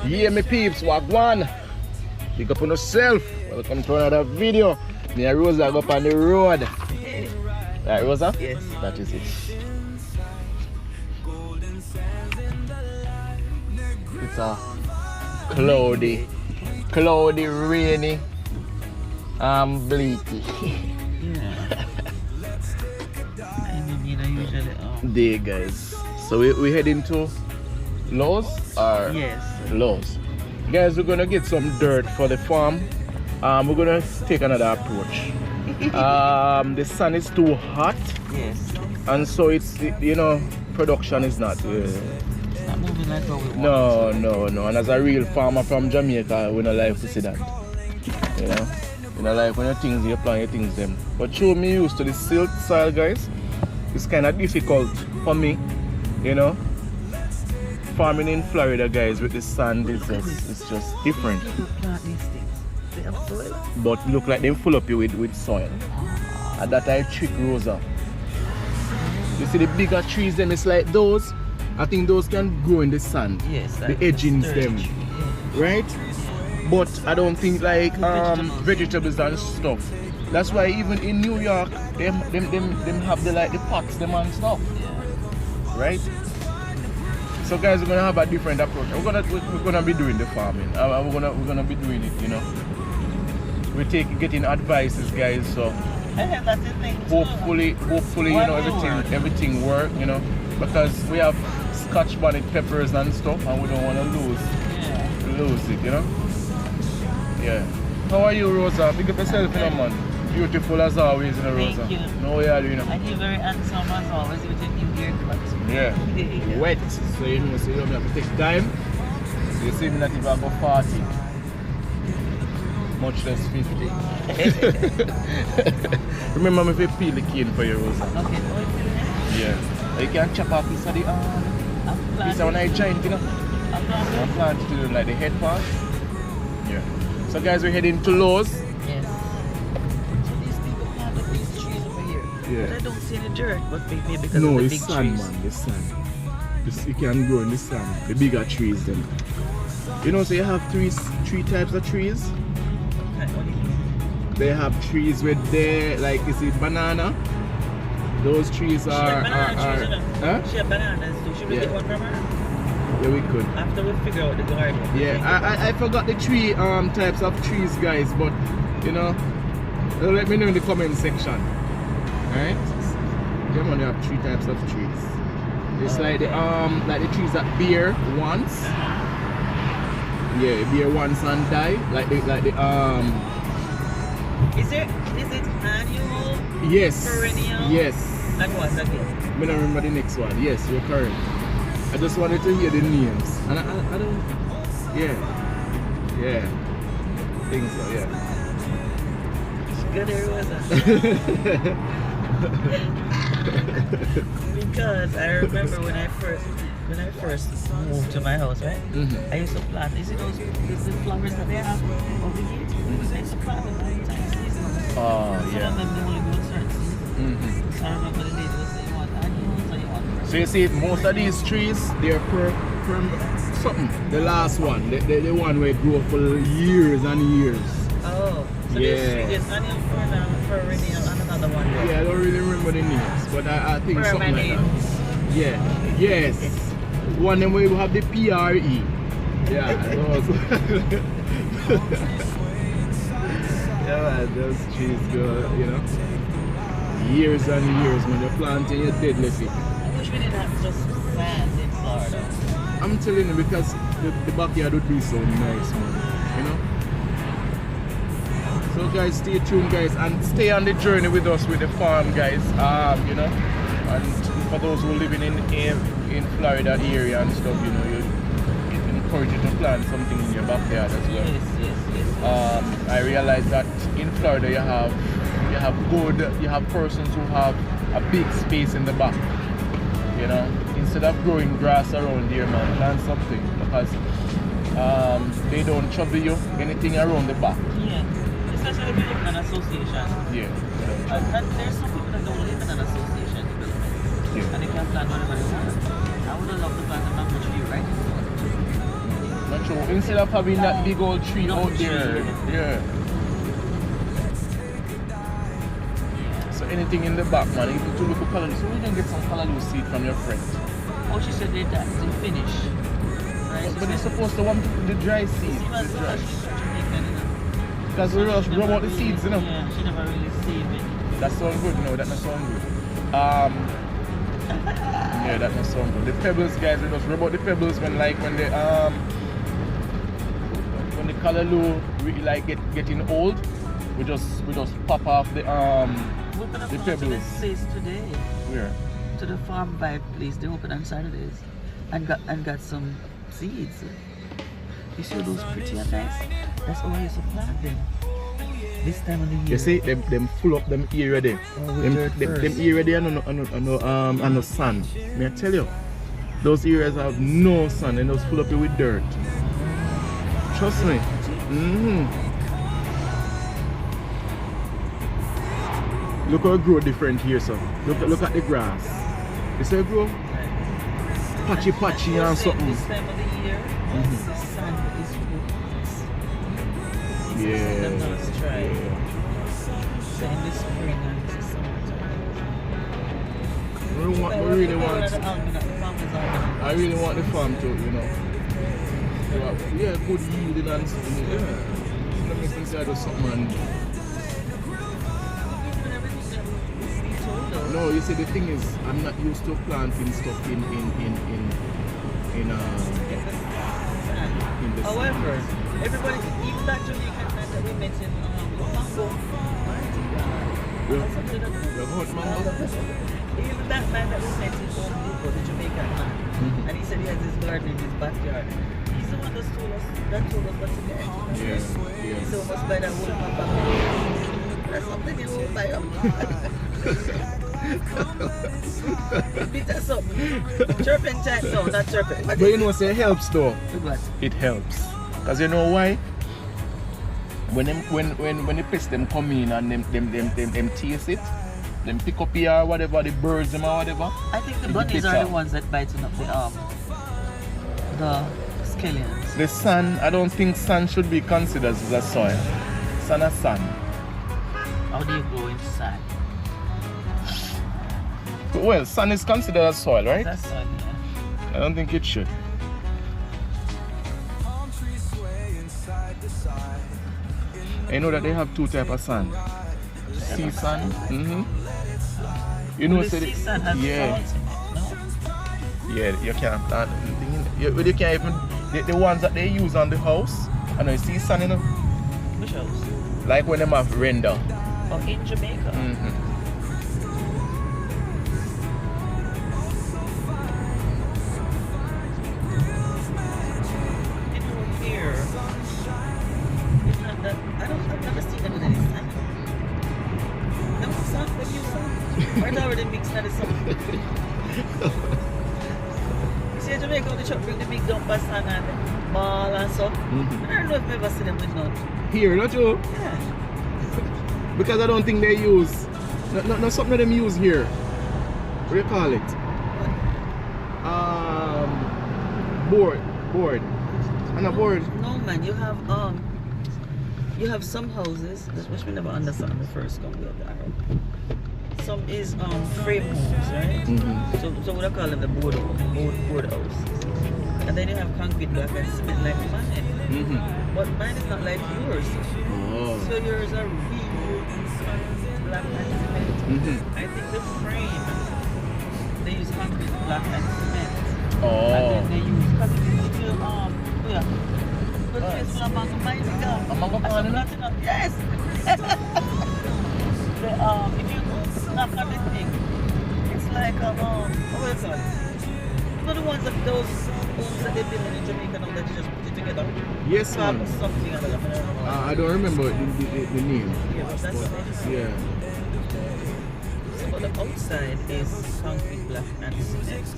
Yeah, me peeps, wagwan. Pick up on yourself. Welcome to another video. Me and Rosa go up on the road. Right, Rosa? Yes. That is it. It's a cloudy, rainy, bleaky day, guys. So we heading to Lowe's or yes. Lowe's. Guys, we're gonna get some dirt for the farm. We're gonna take another approach. The sun is too hot. Yes. And so it's, you know, production is not. It's not moving like how we want. No. And as a real farmer from Jamaica, we don't like to see that. You know, you know, like when you plant your things them. But show me used to the silt soil, guys. It's kind of difficult for me, you know. Farming in Florida, guys, with the sand is just different. People plant these things. They have soil. But look like they full up you with soil. And that I trick Rosa. You see the bigger trees them, it's like those. I think those can grow in the sand. Yes. The edgings them. Yeah. Right? But I don't think like vegetables and stuff. That's why even in New York, them have the like the pots them and stuff. Yeah. Right? So guys, we're gonna have a different approach. We're gonna be doing the farming. We're gonna be doing it, you know. We're getting advices, guys. So That's the thing too. hopefully, you know, everything work, you know, because we have Scotch bonnet peppers and stuff, and we don't want to lose it, you know. Yeah. How are you, Rosa? Pick up yourself, you know, man. Beautiful as always, you know, Rosa. Thank you. No, yeah, you know. And you're very handsome as always with your new haircut. Yeah. Wet, so you know, so you don't have to take time. So you see me not even about 40. Much less 50. Remember me if you peel the cane for you, Rosa. Okay. Yeah. You can chop off piece of the piece of when I giant, you know. I'm planting to do like the head part. Yeah. So guys, we're heading to Lowe's. Yes. So these people planted these trees over here. Yeah. But I don't see any dirt, but maybe because No, of the it's big sand, trees. man. The sand. You can grow in the sand. The bigger trees, them. You know, so you have three types of trees. Okay, what do you mean? They have trees with their, like, you see, banana. Those trees are. Huh? She had bananas too. Should we get one from her? Yeah, we could. After we figure out the garden. Yeah, I forgot the three types of trees, guys, but you know, let me know in the comment section. Alright? Them only have three types of trees. It's like the trees that bear once. Yeah, bear once and die. Like the Is it annual? Yes. Perennial? Yes. And what again? I don't remember the next one. Yes, you're correct. I just wanted to hear the names. And I don't. Yeah. Yeah. I think so, yeah. Good hair was Because I remember when I first moved to my house, right? Mm-hmm. I used to plant. You see those flowers that they have over here? I used to plant them all the time. Oh, Some yeah. of them they only grow certain seasons. Mm-hmm. So I remember the lady was saying, you want annuals or you want So you see, most of these trees, they're per something. The last one, the one where it grew for years and years. Oh, so there's annual, perennial, and another one. Yeah, I don't really remember the names, but I think something like that. Yeah, yes. One of them where you have the PRE. Yeah, those. Yeah, man, those trees go, you know, years and years when you're planting your deadlift. I wish we didn't have just sand in Florida. I'm telling you, because the backyard would be so nice, man, you know. So guys, stay tuned, guys, and stay on the journey with us with the farm, guys. You know, and for those who are living in Florida area and stuff, you know, you encourage you to plant something in your backyard as well. Yes. I realize that in Florida you have persons who have a big space in the back. You know, instead of growing grass around there, man, plant something, because they don't trouble you anything around the back. Yeah. Especially if you live in an association. Yeah. And there's some people that don't live in an association development. Yeah. And they can plant whatever they want. I would have loved to plant a mango tree right in front. Mango So instead of having that big old tree Not out tree. there, yeah. So anything in the back, man, even to look at color. So we can get some color seed from your friend. Oh, she said that to finish. Right? But they're supposed to want the dry seeds. She was The dry. Jamaican, you know. Because we just rub out the seeds, you know. Yeah, she never really saved it. That sounds good, no, that not sound good. Yeah, that not sound good. The pebbles, guys, we just rub out the pebbles when the callaloo really like getting old. We just pop off the We're gonna the go to this pebbles. place today. Where? To the farm vibe place. They open on Saturdays. And got some seeds. You see those pretty and nice? That's all I used to plant them. This time of the year. You see, them full up them area there. Oh, with dirt them first. area there and no sun. May I tell you, those areas have no sun and those full up with dirt. Trust me. Look how it grow different here, so. Look at the grass. You see it grow? Patchy and something. This time of the year, the sun is good. Yeah. Them not dry. So in the spring and the summertime. I really want the farm to, you know. Yeah, good yielding and stuff. Yeah. Let me think I do something and no, you see the thing is I'm not used to planting stuff in the However, everybody, even that Jamaican man that we met in Mango, even that man that we met in Home Depot, the Jamaican man, and he said he has his garden in his backyard. He's the one that told us what to get. Yeah. He said we must buy that whole papa. That's something you will buy up. Bit of something. Turpentine, no, not turpentine. But you know, say it helps though. What? It helps. Cause you know why? When the pests them come in and them taste it, them pick up here or whatever, the birds them or whatever. I think the it bunnies gets are out. the ones that biting up the scallions. The sun, I don't think sun should be considered as a soil. Sun is sun. How do you go inside? Well, sun is considered as soil, right? That's sun, yeah. I don't think it should. You know that they have two types of sun. Sea sun. You know, The say sea sun has yeah. salt in it, no? Yeah, you can't plant anything in it. You can't even the ones that they use on the house. I know you see sun, you know. Which house? Like when them have render. Oh, in Jamaica. Here, it's not that. I've never seen them with any sun. Them sun, them use sun. Or it's already mixed that is something. You see in Jamaica when the truck bring the big dump of sun and ball and stuff. I don't know if I've ever seen them with none. Here, not you? Yeah. Because I don't think they use not something that them use here. What do you call it? Board. And a board. No man, you have some houses, that's which we never understand when we first come with the Arab. Some is frame homes, right? So what I call them the board house. And then you have concrete block and cement like mine. But mine is not like yours. Oh. So yours are real black and cement. I think the frame they use concrete block and cement. And then they use because if you yeah. But it's among my yes. If you knock on the thing, it's like what do you call it? You know the ones that those homes that they build in Jamaica now that you just put it together. Yes, man. Something like that. I don't remember the name. Yeah, but that's what they Yeah. So but the outside is concrete block and cement.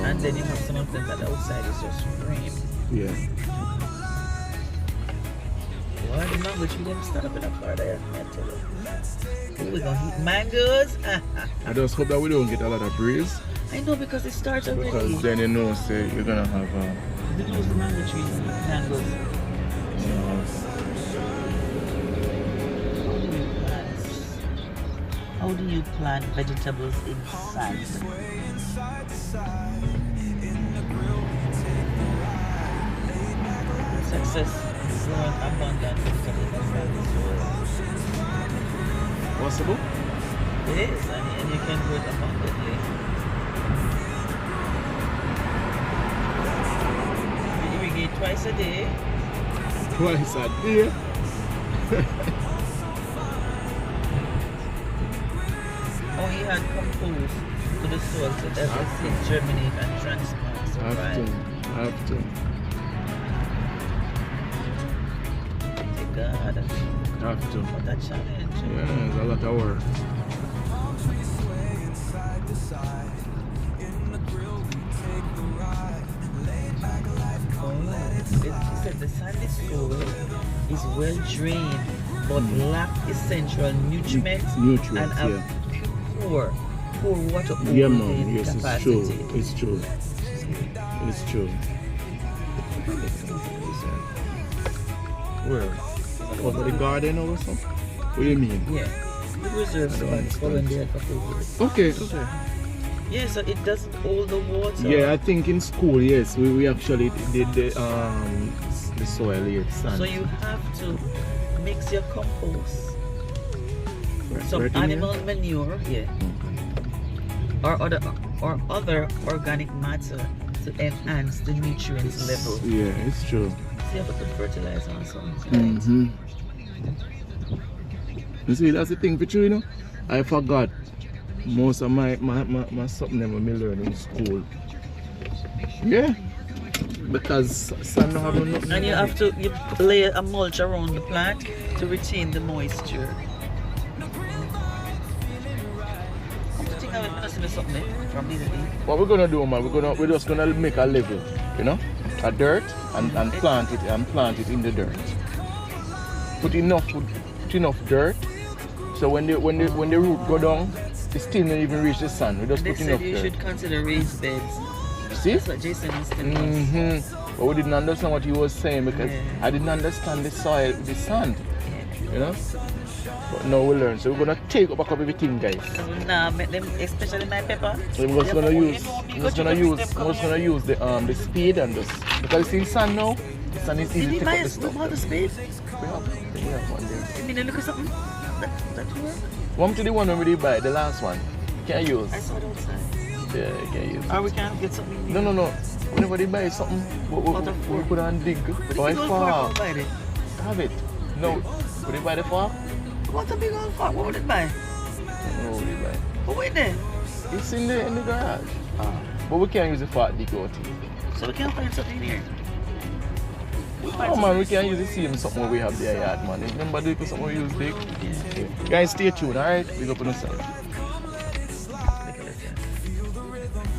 And then you have some of them that the outside is just frame. Yeah. Well, the mango tree them stand up in the car there. We're gonna eat mangoes. I just hope that we don't get a lot of breeze. I know because it starts already. Because then you know, say you're gonna have Because the mango tree is vegetables. How do you plant vegetables in sand? Success is abundant vegetables in sandy soil. Possible? It is, and you can grow it abundantly. You irrigate twice a day. Twice a day? Or he had composed to the soil so that it germinate and transplant. So Have to. Thank God. Have to. What a challenge. Yeah, it's a lot of work. He said the sandy soil is well drained but lack essential nutrients and a poor water holding Yes, capacity. it's true. Where? Over the garden or something? What do you mean? Yeah. The reserve spots for when they had for Okay. Yeah, so it doesn't hold the water. Yeah, I think in school, yes, we actually did the soil, yes, sand. So you have to mix your compost, some right in animal here? manure, or other organic matter to enhance the nutrients level. Yeah, it's true. So you have to put fertilizer on something. Mm-hmm. You see, that's the thing for you, you know. I forgot most of my something that I learned in school. Yeah. Because sun don't have nothing. And you have to lay a mulch around the plant to retain the moisture. What we're gonna do, man, we're just gonna make a level, you know, a dirt and plant it in the dirt. Put enough dirt so when the root go down, it still not even reach the sun. We just they put enough said you dirt. should consider raised beds. See? That's what Jason was telling us. But we didn't understand what he was saying because I didn't understand the soil, the sand, you know. But now we learn, so we're gonna take up everything, guys. Nah, make them, especially my pepper. So we're just gonna use the speed and just because see sand now, the sand is easy to pick up the stuff. The speed? We have one there. You mean look at something? That work? One to the one we did buy, the last one. You can't use. I saw it outside. Yeah, you can't use. Or we can't get something new. No. Whenever they buy something, we put on dig. Buy far. Have it. No. Would they buy the far? What a big old farm. What would it buy? I don't know what they buy. But wait there. It's in the garage. But we can't use the fat dig out here. So we can't find something here. Oh man, we can't use the same something we have there yard, man. Remember the something we use dig? Yeah. Guys, stay tuned, alright? We go put on side.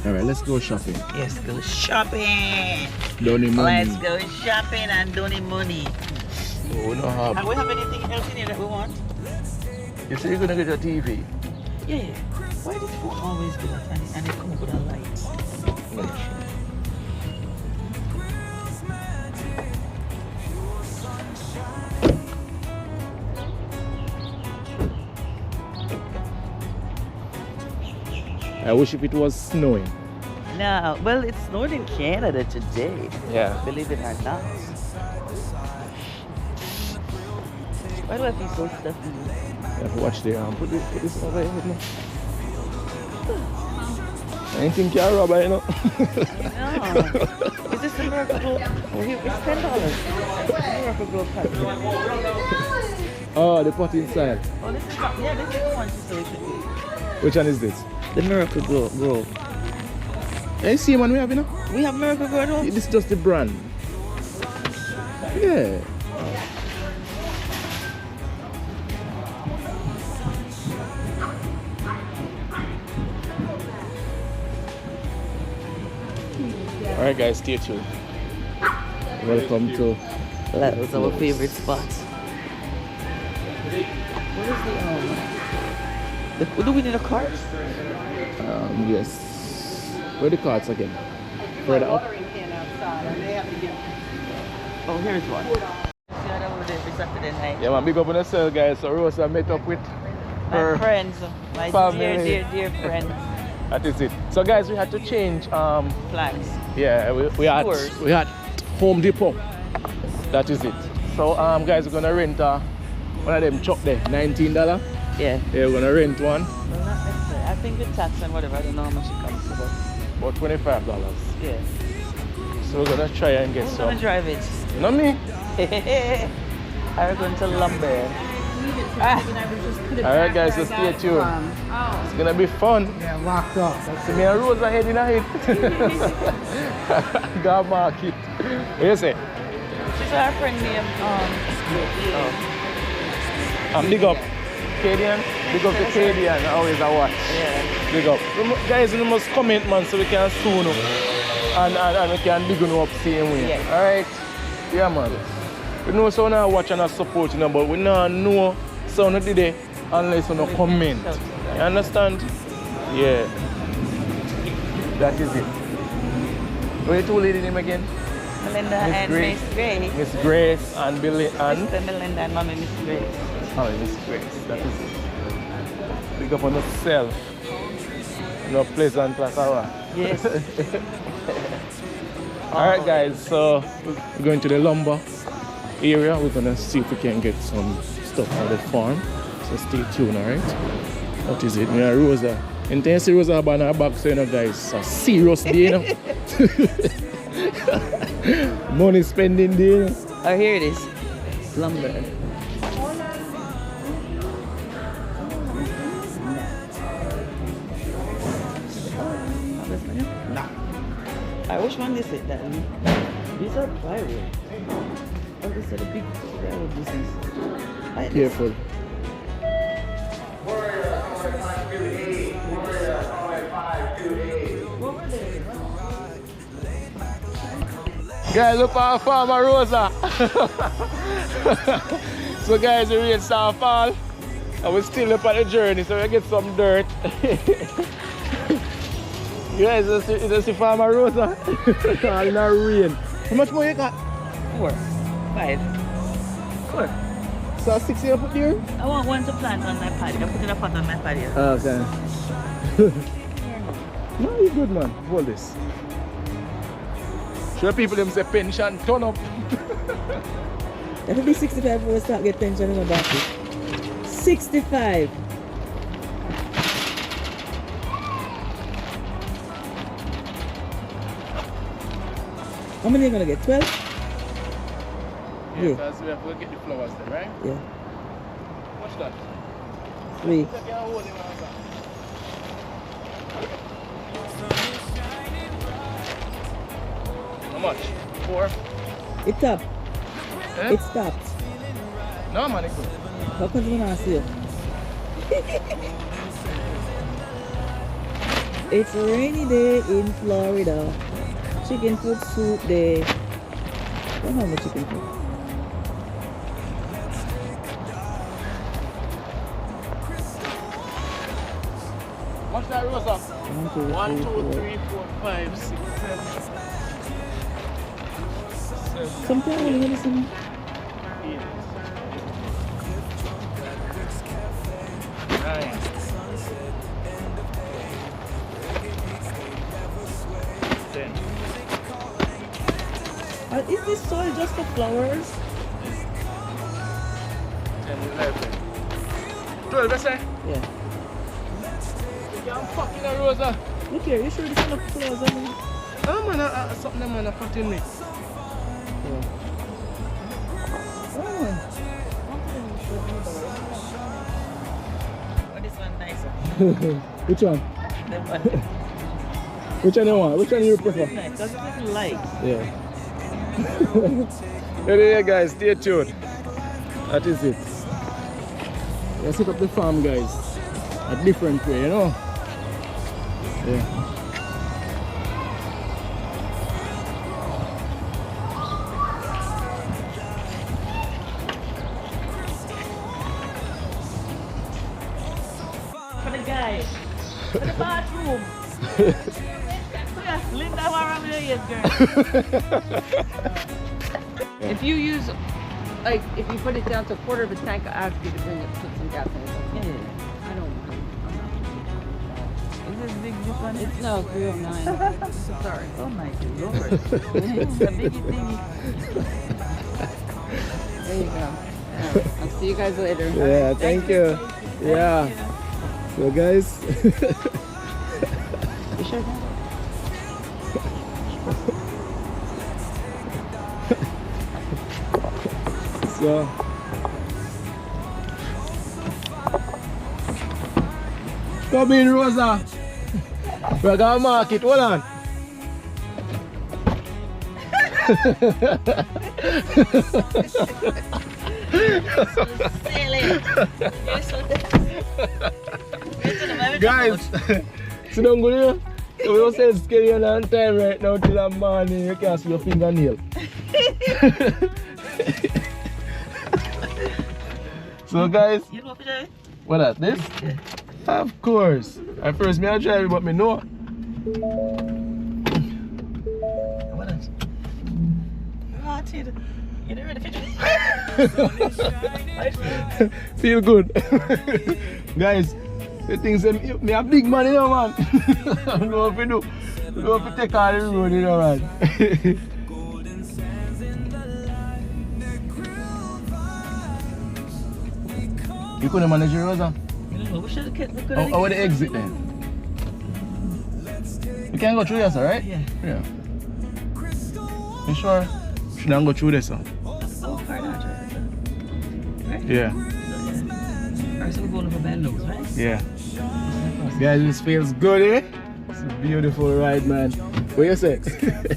Alright, let's go shopping. Yes, go shopping. Donny money. Let's go shopping and donny money. Oh, we don't have. And we have anything else in here that we want? You say you're gonna get a TV? Yeah. Why does phone always do that and it come up with a light? I wish if it was snowing. No, well, it snowed in Canada today. Yeah. Believe it or not. Why do I feel so stuffy? You have to watch the put this over here, no? Anything can rob, you know? No. Is this the Miracle Grow? Oh, here, it's $10. Miracle Grow package. Oh, the pot inside. Oh, this is the one she said we should do. Which one is this? The Miracle Grow. You see one we have, you know? We have Miracle Grow at home? This is just the brand. Yeah. Alright guys, stay tuned. Welcome to... That was our favorite spot. What is the do we need a cart? Yes. Where are the carts again? Further up? Oh, here's one. See how that would be Saturday night. Yeah, man, big up on the Zelle, guys. So Rosa met up with her My friends, my family. dear friends. That is it. So guys, we had to change Plans. yeah, we had Home Depot. That is it. So guys, we're gonna rent one of them truck there, $19. Yeah. Yeah, we're gonna rent one. Well, not necessarily. I think with tax and whatever, I don't know how much it costs. About $25. Yeah. So we're gonna try and get Who's some. gonna drive it? Not me. I'm going to lumber. Alright guys, so stay tuned. It's gonna be fun. Yeah, locked up. See me and Rose ahead in a hit. God market. What you say? She's our friend named Big up Cadian. Big up the Cadian. Always a watch. Yeah. Big up. Guys, you must comment, man, so we can soon and we can big up same way. Yeah. Alright? Yeah, man. We know so now watch and support, but we don't know so not today unless you comment. You understand? Yeah. That is it. What are you two ladies' name again? Melinda and Miss Grace. Miss Grace and Billy and Mr. Melinda and Mommy Miss Grace. oh, Miss Grace. That is it. Pick up on yourself. No pleasant class hour. Yes. Alright guys, so we're going to the lumber area. We're gonna see if we can get some stuff on the farm. So stay tuned, alright? What is it? Me and Rosa. Intense Rosa about her back, so you know guys, it's a serious day, you know? Money spending day, you know? Oh, here it is. Lumber. Which one is it then? These are plywood. Oh, these are the big plywood business. Careful. Guys, look at our farmer Rosa. So guys, the rain start fall and we're still up on the journey, so we get some dirt. Guys, it's a farmer Rosa. All in the rain. How much more you got? 4, 5. 4. So 6 you put here? I want one to plant on my patio. I put in a pot on my patio. Okay. No, you're good, man. Hold this. Show people them say pension turn up. That will be 65 before we start get pension in my back. 65. How many are you gonna get? 12? Yeah, because we have to get the flowers then, right? Yeah. What's that? 3. How much? 4? It stopped. Eh? It stopped. No, man, it's good. How come you not see it? It's a rainy day in Florida. Chicken foot soup day. Don't have no chicken foot. What's that, Rosa? 1, 2, 1, 2, 3, 3, 4, 5, 6, 7. Sometimes when you listen. 8. 9. 10. Is this soil just for flowers? 10, 11. 12, that's it? Yeah. I'm fucking a Rosa. Look here, you sure this is not flowers? I mean? Oh man, something man, a 14 minutes. Yeah. Oh. Oh, this one nicer. Which one? That one. Which one you want? Which one you prefer? Nice, because it's little light. Yeah. Anyway guys, stay tuned. That is it. Let's set up the farm guys. A different way, you know? Yeah. For the guy. For the bathroom. Linda, around with your ears, girl. If you use, like, if you put it down to a quarter of a tank, I ask you to bring it, put some gas in it. Yeah. I don't mind. Is this big zip on it? It's no 309. Sorry. Oh my lord. It's a biggie thingy. There you go. I'll see you guys later. Yeah, thank you. Yeah. So guys. You sure? So come in, Rosa. We're gonna market. Hold on. Guys, sit down, go here. We don't say scary on time right now till the morning. You can't see your fingernail. So guys, You know what? what is this? Yeah. Of course. At first me I drive it, but me know. What else? You ready for Feel good. Guys, the things me a big man, you know, man. I don't know if you do. I don't know if you take all the road, you know, man. You couldn't manage your Rosa? How would the exit then? You can go through this, alright? Yeah. Yeah. You sure? Should I go through this, huh? Oh, far not, right? Yeah. Alright, so we're going over bad nose, right? Yeah. Guys, this feels good, eh? It's a beautiful ride, man. What you say?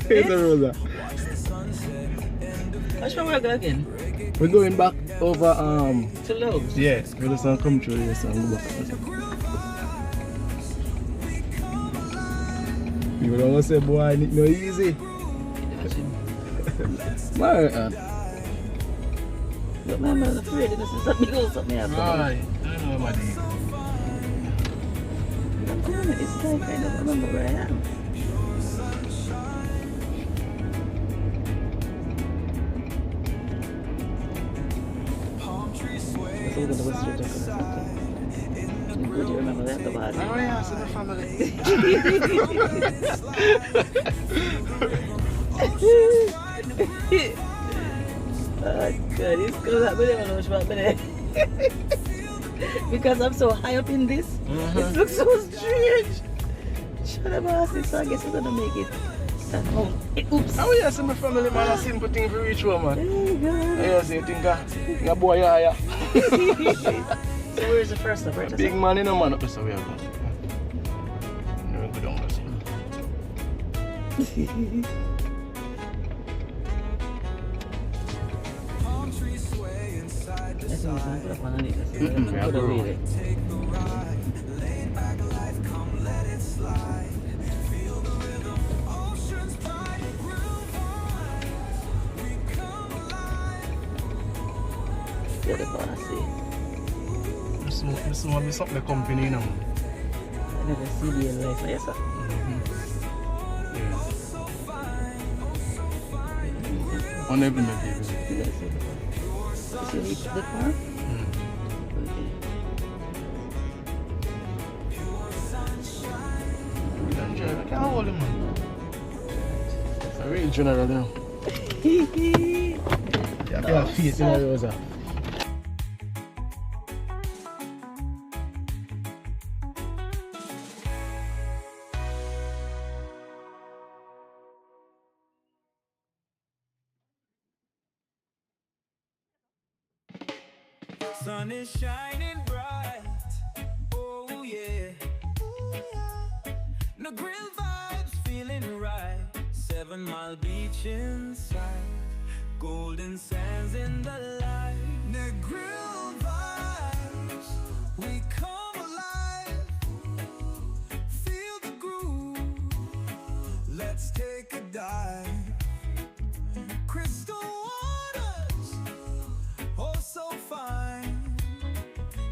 Here's a Rosa. Which one we're going again? We're going back over, To Lowe's? yeah. We're just gonna come through this and go back. You don't want to say, boy, it's no easy. Man, Look, man, I'm afraid this is something else, something else. I don't know about it. It's like I don't remember where I am. So we're going to West Georgia. Do you remember that? The body? Oh yeah, it's in the family. Oh God, it's because I don't know which one, because I'm so high up in this, it looks so strange. Shut up, boss. So I guess we're gonna make it. Oops. Oh yeah, it's in the family, man. A simple thing for each one, man. There you go. Yeah, so you think a boy, yeah. So where's the first stop? Right? Big man, you know, man. Up so we are going. We're good on this. Yeah, the bossy. This one is something the company, you know. I never see the in life, yes, sir. Yeah. On every maybe. See the car? I can't hold him, man. It's a real general, you know. Yeah, I can't feel it in the Rosa. Sun is shining bright. Oh yeah. No grill vibes feeling right. 7 Mile Beach inside. Golden sands in the light. No grill vibes. We come alive. Feel the groove. Let's take a dive. Crystal waters. Oh so fine.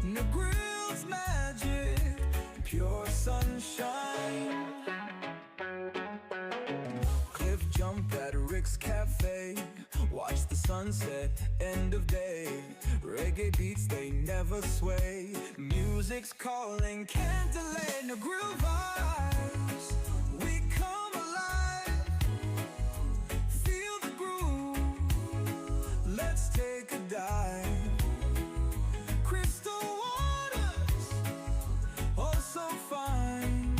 No grill's magic, pure sunshine. Cliff jump at Rick's Cafe. sunset, end of day. Reggae beats, they never sway. Music's calling, can't delay. No groove vibes, we come alive. Feel the groove, let's take a dive. Crystal waters, oh so fine.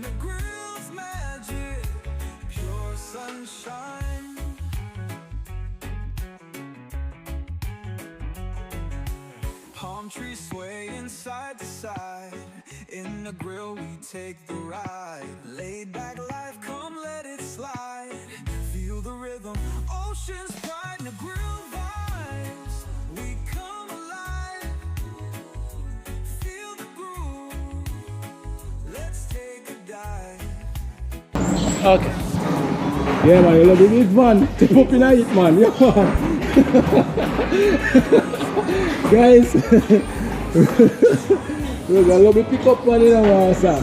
The grill's magic, pure sunshine. Palm trees swaying side to side. In the grill we take the ride. Laid back life, come let it slide. Feel the rhythm, ocean's pride. In the grill vibes, we come alive. Feel the groove, let's take a dive. Okay. Yeah man, you love the big man. Step up in it man. Yeah. Guys, look, I love the pick up one in our sir.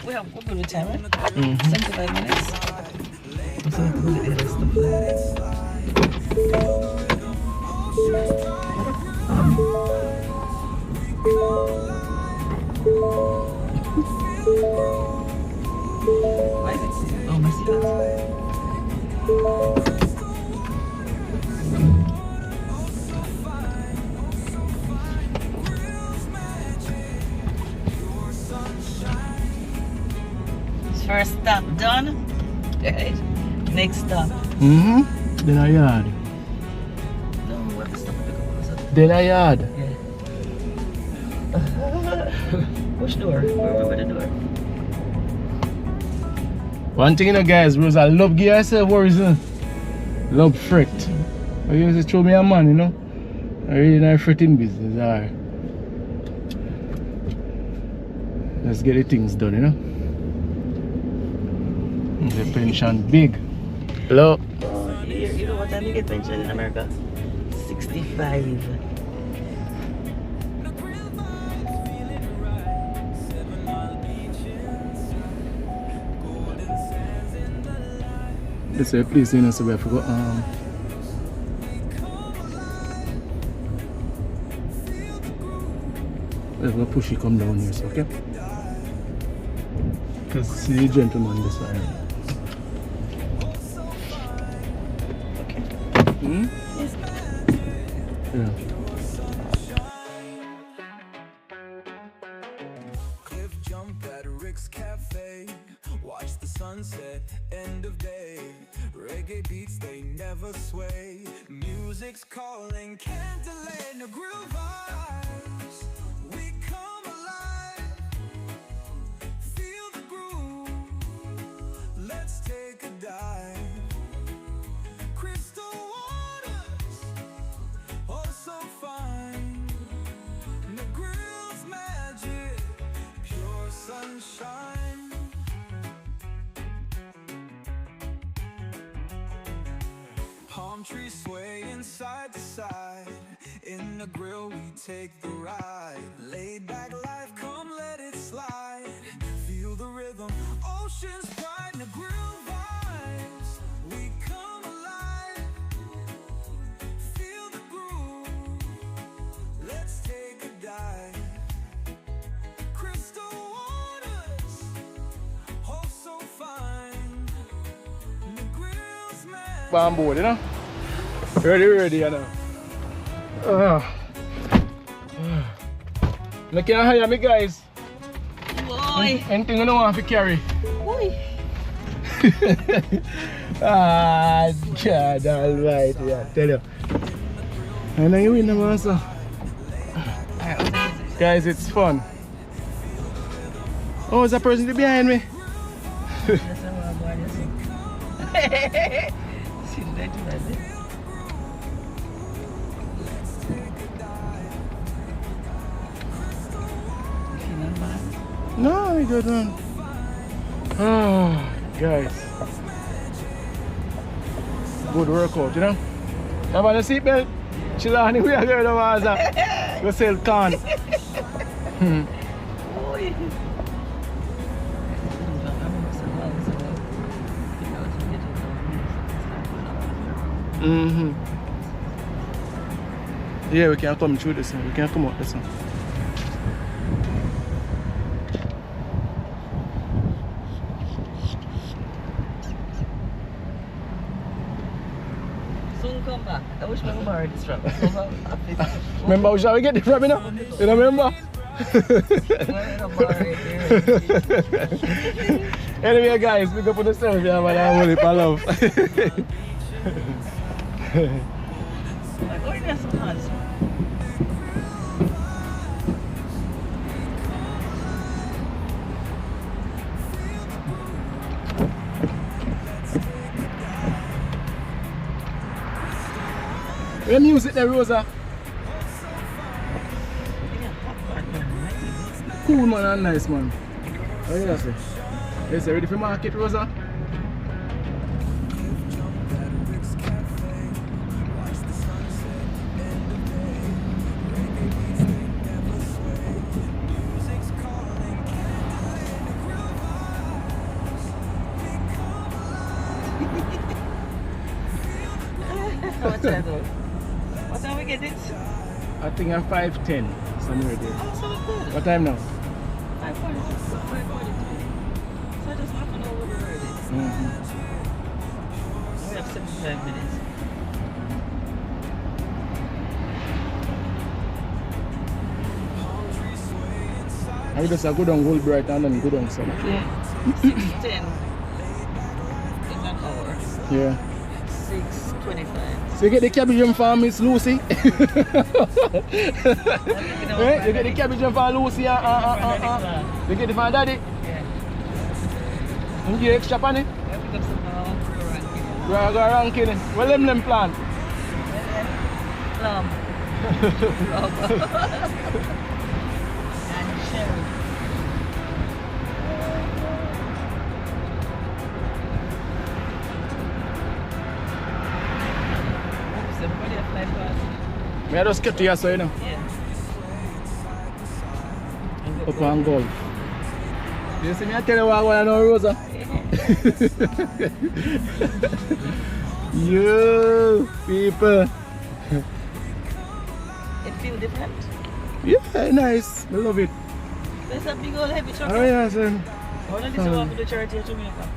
We have a good time, right? 75 minutes. So we'll do the rest of Why is it? Oh, my seat. First stop done. Right. Next stop. Then I yard. No, what the stop pick up? Then I yard. Yeah. Which door? Where over the door? One thing you know guys, Rose, I love give yourself worries, you know? Love fret. I used to show me a man, you know. I really not fretting business, alright. Let's get the things done, you know. The pension big. Hello. Oh, you know what time you get pension in America? 65. This is a place, you know, so we have to go we have to push it come down here, so, okay? Because see the gentleman this way. Okay. Hmm? Yes. Yeah. Cliff jump at Rick's Cafe. Watch the sunset, end of day. Reggae beats, they never sway. Music's calling, can't delay. No groove vibes, we come alive. Feel the groove, let's take a dive. Crystal waters, oh so fine. The grill's magic, pure sunshine. Palm trees swaying side to side. In the grill we take the ride. Laid back life, come let it slide. Feel the rhythm, ocean's pride. In the grill vibes, we come alive. Feel the groove, let's take a dive. Crystal waters, oh so fine. The grill's magic. On board, you know? Ready, you know. I can't hire me guys. Boy. Anything you don't want to carry. Boy. Ah, God, alright, yeah, tell you. And then you win the master. Alright, what's the Guys, it's fun. Oh, is that person behind me? That's not what I'm going to say. See, did I do that? You feel not bad? No, I good one. Oh, guys. Good workout, you know? Have on a seatbelt? Chilani, we are going to Maza. We sell corn. Yeah, we can come through this one. We can come out this one. Soon come back. I wish my mama heard this from. Remember, shall we get it from you now? You don't remember? Anyway, guys, we go put the stuff here, but I want it for love. Where music there, Rosa? Cool man and nice man. Oh yeah, sir. Yes, ready for market, Rosa? What time we get it? I think I'm 5:10 somewhere there. Oh, so it's good. What time now? 5:42. 5:43. So just half an hour already. We have 75 minutes. I just go down Gold Bright and then go down some. Yeah. 6:10 in an hour. Yeah. 6:25. So you get the cabbage from Miss Lucy? Right? You get the cabbage from Lucy? You get it from Daddy? Yeah. You get extra on it? Yeah, pick up some ranking. We are going ranking. Well, them plant. Plum. And cherry. Everybody have fly past. I just get to you, so you know. Yeah. Up on golf. You see me, I tell you what I want to know, Rosa. You people. It feels different. Yeah, nice. I love it. There's a big old heavy truck. Oh, yeah, sir. What did you want to do charity in Jamaica?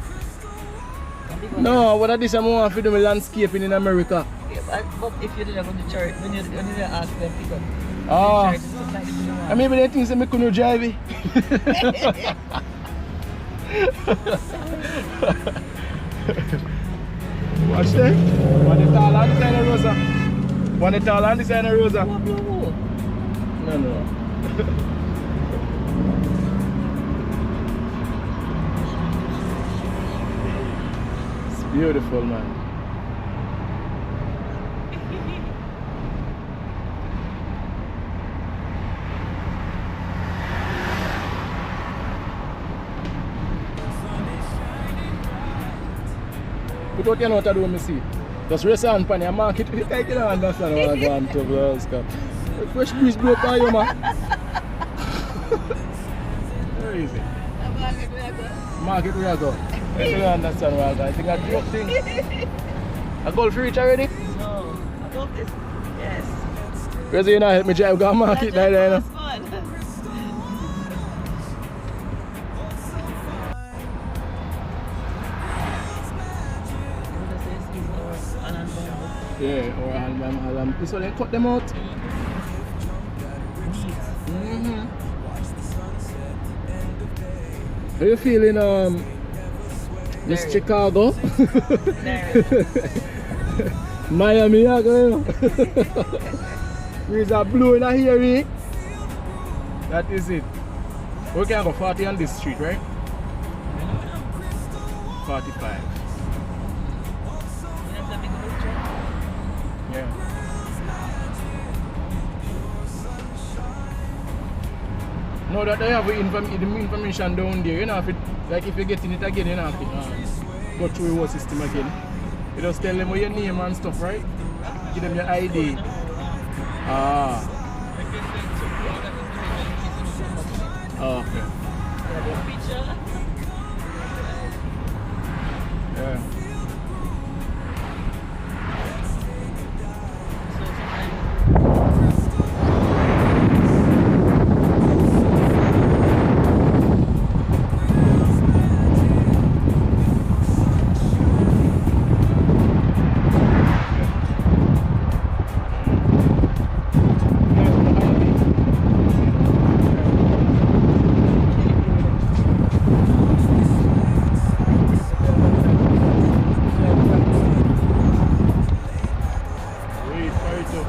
No, what I did, I want to do my landscaping in America. Yeah, but if you didn't go to church, when you didn't ask them, pick up. Oh. Church, it's like you don't want. I maybe they think I couldn't drive it. Watch that. One the tall and the side of Rosa. One the tall and the side of Rosa. No, no. It's beautiful, man. But what you know what I do when I see? Just race on pan and market. I can understand what I'm going to do. Fresh breeze blow by you, man. Where is it? Market where I go. I can understand what I'm going. I think I joke thing. I go for reach already? No, I got this. Yes. Where's you now help me drive? Go to market now, you know. Yeah, or album. This one they cut them out. How you feeling this Chicago? Miami, I go. Breeze are blowing a here. That is it. We can go 40 on this street, right? 45. Yeah. Now that I have the information down there, you know, if it, like if you're getting it again, you know, if it, go through your system again. You just tell them what your name and stuff, right? Give them your ID. Ah. Like they said, so we all got the video. Oh, okay. Yeah, the picture. Yeah. So sometimes Wait for it to,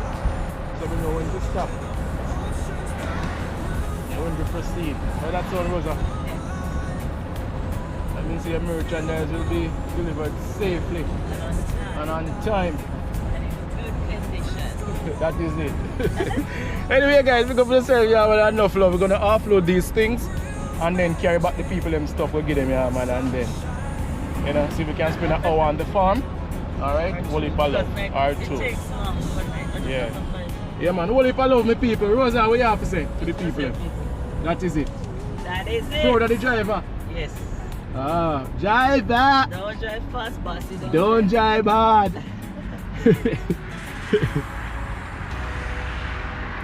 so we know when to stop. When to proceed. So that's all, Rosa. That means your merchandise will be delivered safely and on time. and in good condition. That is it. Anyway, guys, we're going to say yeah, well, enough love. We're going to offload these things and then carry back the people them stuff. We'll give them, yeah, man, and then, you know, see if we can spend an hour on the farm. Alright, whole heap of love. It R2. takes long, but I Yeah. sometimes. Yeah, man, whole heap of love, my people. Rosa, what you have to say to the people? them? That is it. That is it. Proud of the driver. Yes. Ah, drive back. Don't drive fast, bossy. Don't drive hard.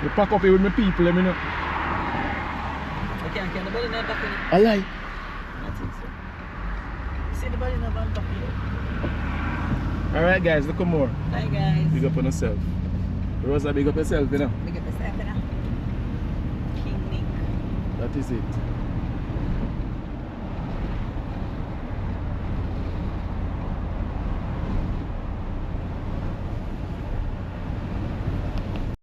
You pack up here with my people, let me know. Okay, can the body not back in it? I lie. I think so. See the body not back here. Alright, guys, look more. Bye, guys. Big up on yourself. Rosa, big up yourself, you know. Big up yourself, you know. King Nick. That is it.